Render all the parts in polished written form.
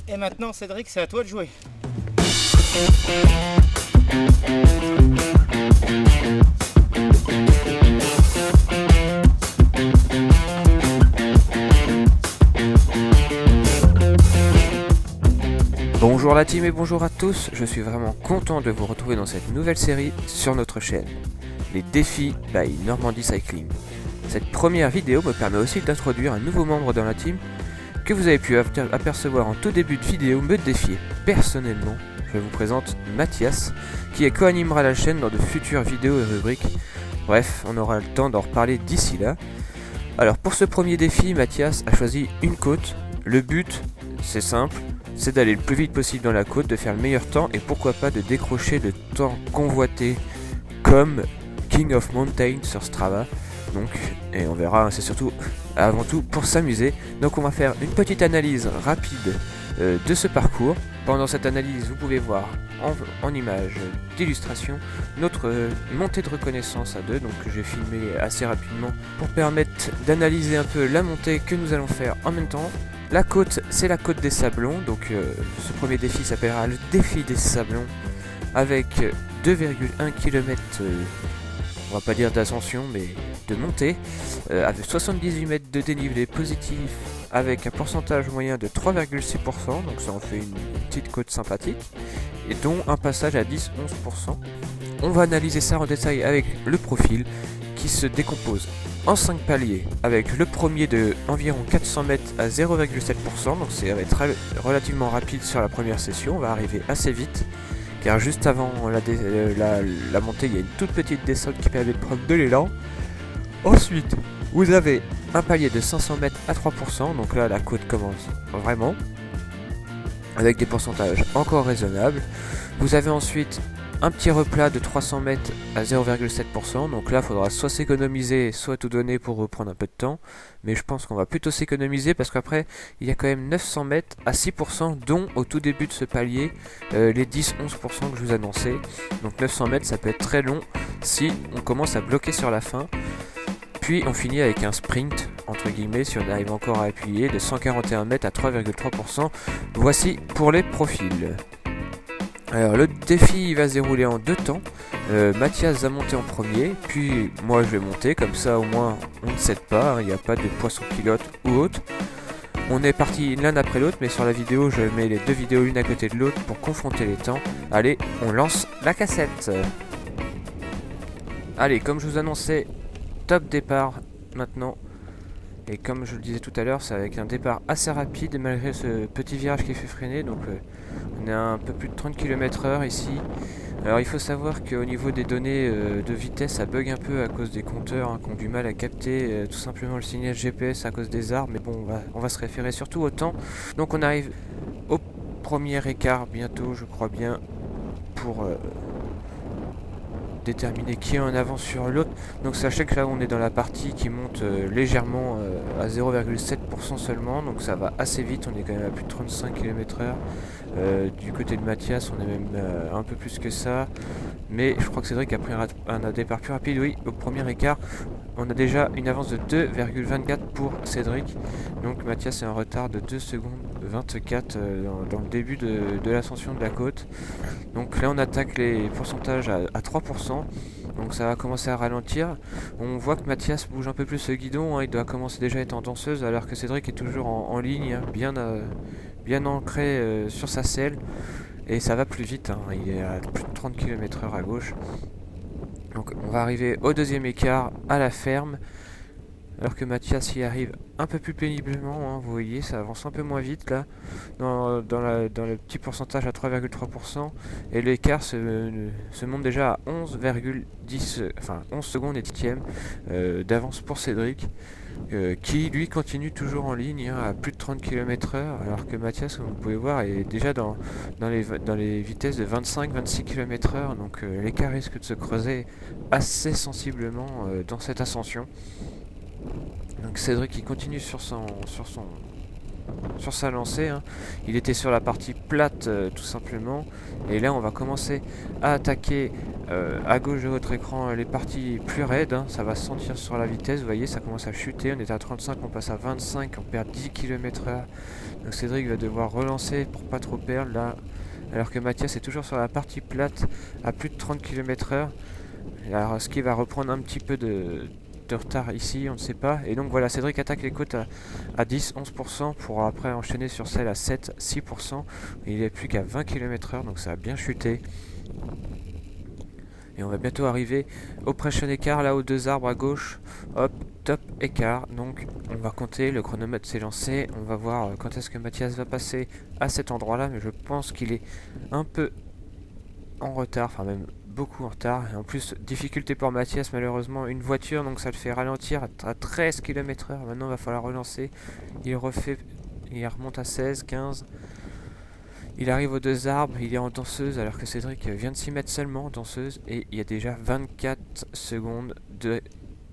Et maintenant, Cédric, c'est à toi de jouer. Bonjour la team et bonjour à tous, je suis vraiment content de vous retrouver dans cette nouvelle série sur notre chaîne, les défis by Normandie Cycling. Cette première vidéo me permet aussi d'introduire un nouveau membre dans la team que vous avez pu apercevoir en tout début de vidéo me défier personnellement. Je vous présente Mathias, qui co-animera la chaîne dans de futures vidéos et rubriques. Bref, on aura le temps d'en reparler d'ici là. Alors pour ce premier défi, Mathias a choisi une côte. Le but, c'est simple, c'est d'aller le plus vite possible dans la côte, de faire le meilleur temps et pourquoi pas de décrocher le temps convoité comme King of Mountain sur Strava. Donc, et on verra, c'est surtout avant tout pour s'amuser. Donc on va faire une petite analyse rapide de ce parcours. Pendant cette analyse, vous pouvez voir en image d'illustration notre montée de reconnaissance à deux, donc que j'ai filmé assez rapidement pour permettre d'analyser un peu la montée que nous allons faire en même temps. La côte, c'est la côte des Sablons, donc ce premier défi s'appellera le défi des Sablons avec 2,1 km, on va pas dire d'ascension mais de montée, avec 78 mètres de dénivelé positif avec un pourcentage moyen de 3,6%, donc ça en fait une petite côte sympathique, et dont un passage à 10-11%. On va analyser ça en détail avec le profil qui se décompose en 5 paliers, avec le premier de environ 400 mètres à 0,7%, donc ça va être relativement rapide sur la première session, on va arriver assez vite, car juste avant la montée, il y a une toute petite descente qui permet de prendre de l'élan. Ensuite, vous avez un palier de 500 mètres à 3%, donc là la côte commence vraiment, avec des pourcentages encore raisonnables. Vous avez ensuite un petit replat de 300 mètres à 0,7%, donc là il faudra soit s'économiser, soit tout donner pour reprendre un peu de temps, mais je pense qu'on va plutôt s'économiser parce qu'après il y a quand même 900 mètres à 6%, dont au tout début de ce palier les 10-11% que je vous annonçais, donc 900 mètres ça peut être très long si on commence à bloquer sur la fin. Puis on finit avec un sprint, entre guillemets, si on arrive encore à appuyer, de 141 mètres à 3,3%. Voici pour les profils. Alors le défi va se dérouler en deux temps. Mathias va monter en premier, puis moi je vais monter, comme ça au moins on ne cède pas, il n'y a pas de poisson pilote ou autre. On est parti l'un après l'autre, mais sur la vidéo je mets les deux vidéos l'une à côté de l'autre pour confronter les temps. Allez, on lance la cassette. Allez, comme je vous annonçais, top départ maintenant, et comme je le disais tout à l'heure, c'est avec un départ assez rapide malgré ce petit virage qui fait freiner, donc on est à un peu plus de 30 km/h ici. Alors il faut savoir qu'au niveau des données de vitesse, ça bug un peu à cause des compteurs qui ont du mal à capter tout simplement le signal GPS à cause des arbres, mais bon on va se référer surtout au temps. Donc on arrive au premier écart bientôt, je crois bien, pour déterminer qui est en avance sur l'autre. Donc sachez que là on est dans la partie qui monte légèrement à 0,7% seulement, donc ça va assez vite, on est quand même à plus de 35 km/h. Du côté de Mathias on est même un peu plus que ça, mais je crois que Cédric a pris un départ plus rapide. Oui, au premier écart on a déjà une avance de 2,24 pour Cédric, donc Mathias est en retard de 2 secondes 24 dans le début de l'ascension de la côte. Donc là on attaque les pourcentages à 3%, donc ça va commencer à ralentir. On voit que Mathias bouge un peu plus le guidon, il doit commencer déjà à être en danseuse, alors que Cédric est toujours en ligne, bien ancré sur sa selle, et ça va plus vite, il est à plus de 30 km/h à gauche. Donc on va arriver au deuxième écart à la ferme, alors que Mathias y arrive un peu plus péniblement, vous voyez, ça avance un peu moins vite là, dans le petit pourcentage à 3,3%, et l'écart se monte déjà à 11,10, enfin 11 secondes et 10e d'avance pour Cédric, qui lui continue toujours en ligne à plus de 30 km/h, alors que Mathias, comme vous pouvez voir, est déjà dans les vitesses de 25-26 km/h, donc l'écart risque de se creuser assez sensiblement dans cette ascension. Donc Cédric qui continue sur son sur sa lancée, hein. Il était sur la partie plate tout simplement. Et là on va commencer à attaquer à gauche de votre écran les parties plus raides, hein. Ça va se sentir sur la vitesse, vous voyez ça commence à chuter. On était à 35, on passe à 25, on perd 10 km/h. Donc Cédric va devoir relancer pour pas trop perdre là. Alors que Mathias est toujours sur la partie plate à plus de 30 km/h. Alors ce qui va reprendre un petit peu de retard ici, on ne sait pas. Et donc voilà, Cédric attaque les côtes à 10-11% pour après enchaîner sur celle à 7-6%. Il n'est plus qu'à 20 km/h, donc ça a bien chuté. Et on va bientôt arriver au prochain écart, là aux 2 arbres à gauche. Hop, top écart. Donc on va compter, le chronomètre s'est lancé. On va voir quand est-ce que Mathias va passer à cet endroit-là. Mais je pense qu'il est un peu en retard, enfin même beaucoup en retard. Et en plus, difficulté pour Mathias, malheureusement, une voiture, donc ça le fait ralentir à 13 km/h. Maintenant, il va falloir relancer. Il remonte à 16, 15. Il arrive aux 2 arbres, il est en danseuse, alors que Cédric vient de s'y mettre seulement en danseuse. Et il y a déjà 24 secondes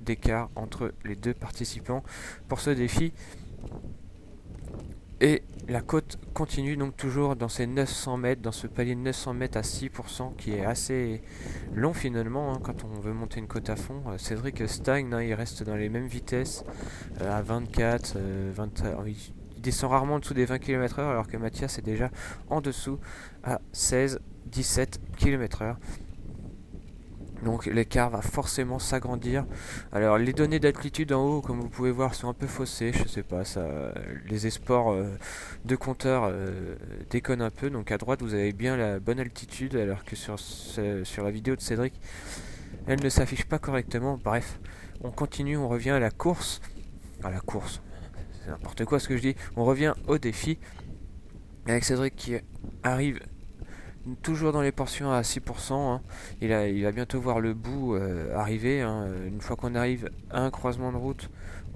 d'écart entre les deux participants pour ce défi. Et la côte continue donc toujours dans ces 900 mètres, dans ce palier de 900 mètres à 6% qui est assez long finalement, hein, quand on veut monter une côte à fond. Cédric stagne, hein, il reste dans les mêmes vitesses à 24, 20, il descend rarement en dessous des 20 km/h alors que Mathias est déjà en dessous à 16, 17 km/h. Donc l'écart va forcément s'agrandir. Alors les données d'altitude en haut, comme vous pouvez voir, sont un peu faussées. Je sais pas, ça, les esports de compteurs déconnent un peu. Donc à droite vous avez bien la bonne altitude, alors que sur la vidéo de Cédric, elle ne s'affiche pas correctement. Bref, on continue, on revient à la course. À la course, c'est n'importe quoi ce que je dis. On revient au défi avec Cédric qui arrive toujours dans les portions à 6%, hein. Il va bientôt voir le bout arriver, hein. Une fois qu'on arrive à un croisement de route,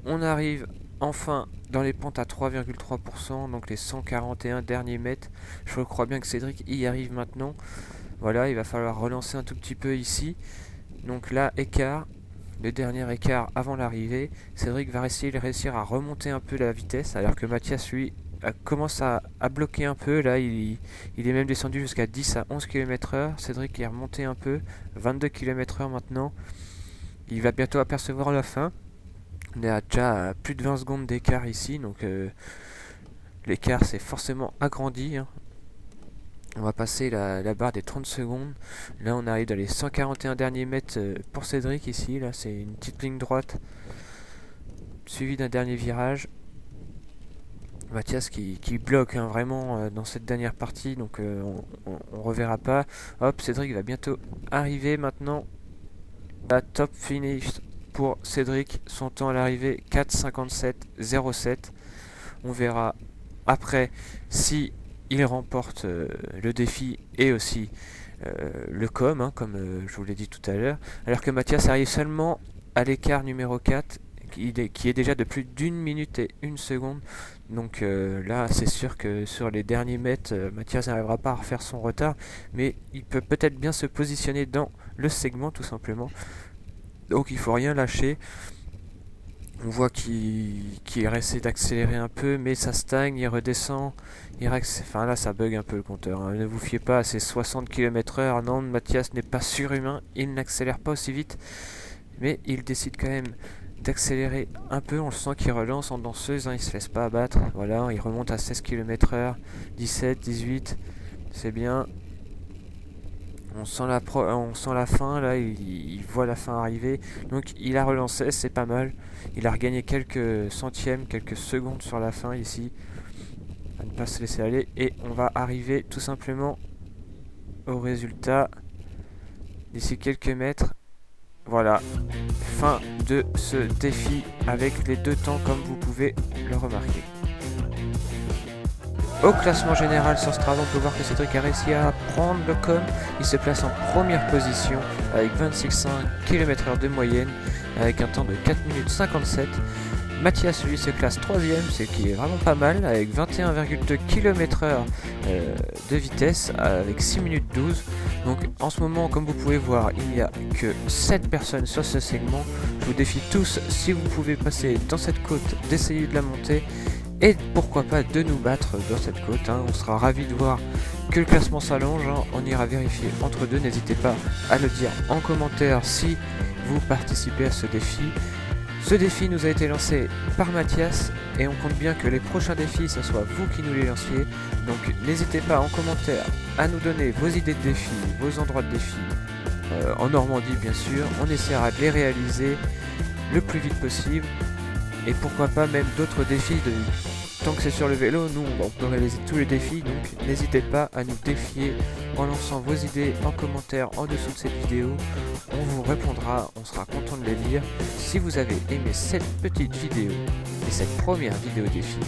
on arrive enfin dans les pentes à 3,3%, donc les 141 derniers mètres. Je crois bien que Cédric y arrive maintenant. Voilà, il va falloir relancer un tout petit peu ici. Donc là, écart, le dernier écart avant l'arrivée. Cédric va réussir à remonter un peu la vitesse, alors que Mathias, lui, commence à bloquer un peu. Là il est même descendu jusqu'à 10 à 11 km/h. Cédric est remonté un peu, 22 km/h maintenant. Il va bientôt apercevoir la fin. On est déjà à plus de 20 secondes d'écart ici, donc l'écart s'est forcément agrandi, hein. On va passer la barre des 30 secondes. Là on arrive dans les 141 derniers mètres pour Cédric ici. Là c'est une petite ligne droite suivie d'un dernier virage. Mathias qui bloque, hein, vraiment dans cette dernière partie, donc on reverra pas. Hop, Cédric va bientôt arriver maintenant. La top finish pour Cédric, son temps à l'arrivée 4,57,07. On verra après si il remporte le défi et aussi le com, hein, comme je vous l'ai dit tout à l'heure. Alors que Mathias arrive seulement à l'écart numéro 4, qui est déjà de plus d'1 minute et 1 seconde. Donc là c'est sûr que sur les derniers mètres, Mathias n'arrivera pas à refaire son retard, mais il peut peut-être bien se positionner dans le segment tout simplement. Donc il faut rien lâcher. On voit qu'il essaie d'accélérer un peu, mais ça stagne, il redescend. Enfin là ça bug un peu le compteur, hein. Ne vous fiez pas à ces 60 km/h. Non, Mathias n'est pas surhumain, il n'accélère pas aussi vite, mais il décide quand même d'accélérer un peu. On le sent qu'il relance en danseuse, hein, il se laisse pas abattre. Voilà, il remonte à 16 km/h, 17, 18, c'est bien. On sent la fin, là, il voit la fin arriver. Donc il a relancé, c'est pas mal. Il a regagné quelques centièmes, quelques secondes sur la fin ici. À ne pas se laisser aller. Et on va arriver tout simplement au résultat d'ici quelques mètres. Voilà, fin de ce défi avec les 2 temps comme vous pouvez le remarquer. Au classement général sur Strava, on peut voir que Cédric a réussi à prendre le com. Il se place en première position avec 26,5 km/h de moyenne, avec un temps de 4 minutes 57. Mathias lui se classe 3ème, ce qui est vraiment pas mal, avec 21,2 km/h de vitesse, avec 6 minutes 12. Donc en ce moment, comme vous pouvez voir, il n'y a que 7 personnes sur ce segment. Je vous défie tous, si vous pouvez passer dans cette côte, d'essayer de la monter. et pourquoi pas de nous battre dans cette côte. On sera ravis de voir que le classement s'allonge, on ira vérifier entre deux. N'hésitez pas à le dire en commentaire si vous participez à ce défi. Ce défi nous a été lancé par Mathias et on compte bien que les prochains défis, ce soit vous qui nous les lanciez. Donc n'hésitez pas en commentaire à nous donner vos idées de défis, vos endroits de défis, en Normandie bien sûr. On essaiera de les réaliser le plus vite possible et pourquoi pas même d'autres défis. Tant que c'est sur le vélo, nous on peut réaliser tous les défis, donc n'hésitez pas à nous défier en lançant vos idées en commentaire en dessous de cette vidéo. On vous répondra, on sera content de les lire. Si vous avez aimé cette petite vidéo et cette première vidéo défi,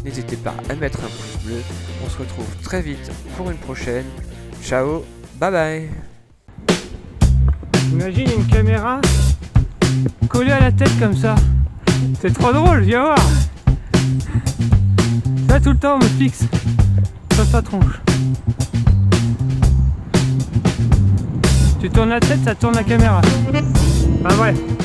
n'hésitez pas à mettre un pouce bleu. On se retrouve très vite pour une prochaine. Ciao, bye bye. Imagine une caméra collée à la tête comme ça. C'est trop drôle, viens voir. Là tout le temps on me fixe sur sa tronche. Tu tournes la tête, ça tourne la caméra. Enfin bref.